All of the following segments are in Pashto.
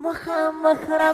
مخامخ را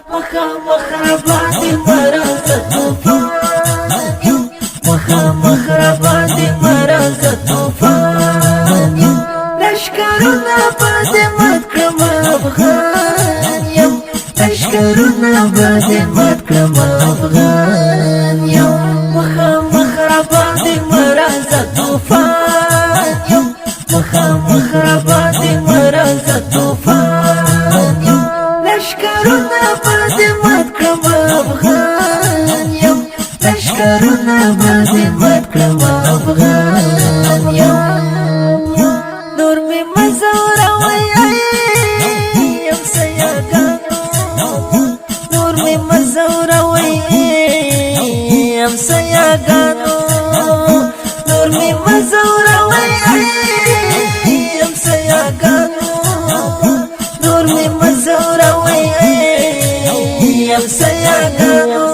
باندې مرز طوفان یم، مخامخ را باندې مرز طوفان یم، لشکرونه باندې مات کړم افغان یم، لشکرونه باندې مات کړم افغان یم، مخامخ را باندې مرز طوفان یم، مخامخ را باندې مرز طوفان یم، لشکرونه باندې مات کړم افغان یم، لشکرونه باندې مات کړم افغان یم، نور مې مزوروي یم سیاګانو، نور مې مزوروي یم سیاګانو، نور مې مزوروي یم سیاګانو، نور مې مزوروي یم سیاګانو،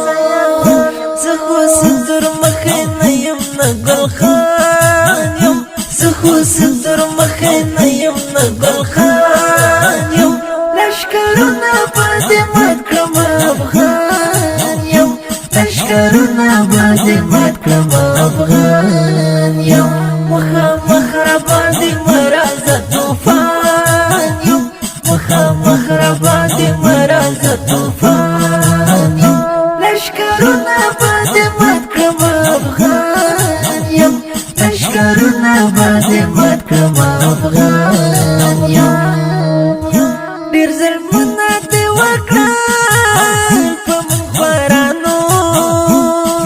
زه خو ستر مخې نه یم نه ګل خان یم، زه خو ستر مخې نه یم نه ګل خان یم، لشکرونه باندې مات کړم افغان یم، لشکرونه باندې مات کړم افغان یم، مخامخ را باندې مرز طوفان یم، مخامخ را باندې مرز طوفان یم، لشکرونه باندې مات کړم افغان یم، لشکرونه باندې مات کړم افغان یم، ډېر ظلمونه دې وکړل په موږ خوارانو،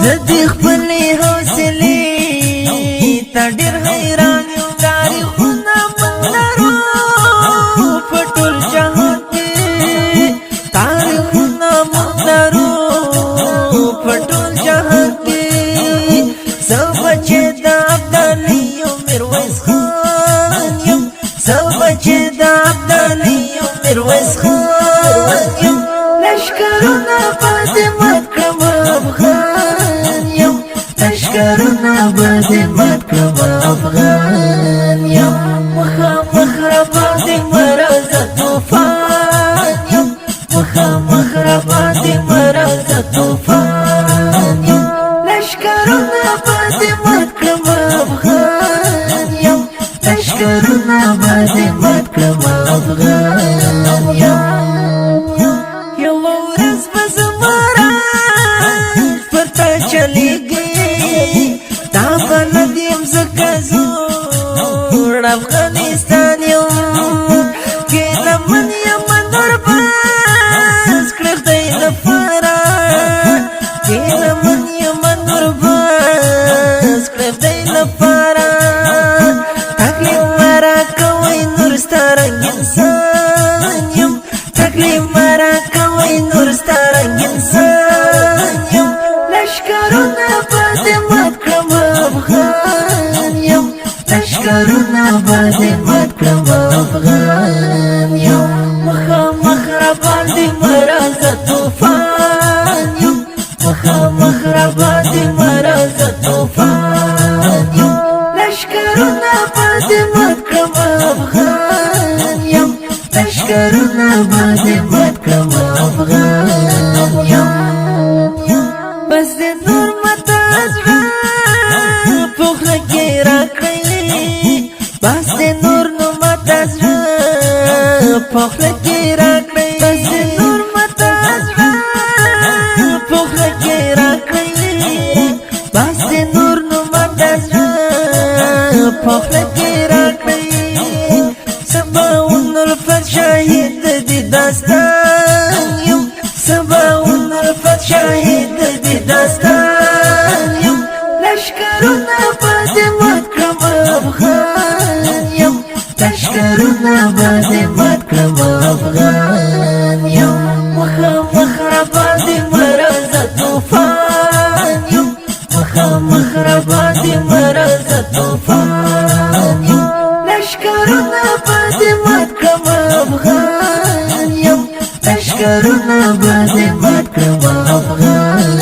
زه دې خپلې حوصلې ته ډېر حیران یم، تاریخونه موږ لرو په ټول جهان کې، تاریخونه موږ لرو په ټول جهان کې، زه بچی د ابدالیو میرویس خان یم، زه بچی د ابدالیو میرویس خان یم، لشکرونه باندې مات کړم افغان یم، لشکرونه باندې مات کړم افغان یم، مخامخ را باندې مرز طوفان یم، مخامخ را باندې مرز طوفان یم، لشکرونه باندې مات کړم افغان یم، لشکرونه باندې مات کړم افغان یم، یوه ورځ به زما راز پر تا چلیږي، تا به نه یم ځکه زوړ افغانستان یم، کله من یم نور بس کړه خدای لپاره، کله من یم نور بس کړه خدای لپاره، تکلیف مه راکوئ نور ستا رنګ انسان یم، تکلیف مه راکوئ نور ستا رنګ انسان یم، لشکرونه باندې مات کړم افغان یم، لشکرونه باندې مات کړم افغان یم، مخامخ را باندې مرز طوفان یم، مخامخ را باندې مرز طوفان یم، لشکرونه باندې مات کړم افغان یم، لشکرونه باندې مات کړم افغان یم، بس دې نور ماته زړه پوخه کې راکړئ، بس دې نور نو ماته زړه پوخه کې راکړئ، بس دې نور ماته زړه پوخه کې راکړئ، بس دې نور نو ماته زړه پوخه کې راکړئ، سباون الفت شاهد دې داستان یم، سباون الفت شاهد دې داستان یم، لشکرونه باندې مات کړم افغان یم، لشکرونه باندې مات کړم افغان یم، مخامخ را باندې مرز طوفان یم، مخامخ را باندې مرز طوفان یم، لشکرونه باندې مات کړم افغان یم، لشکرونه باندې مات کړم افغان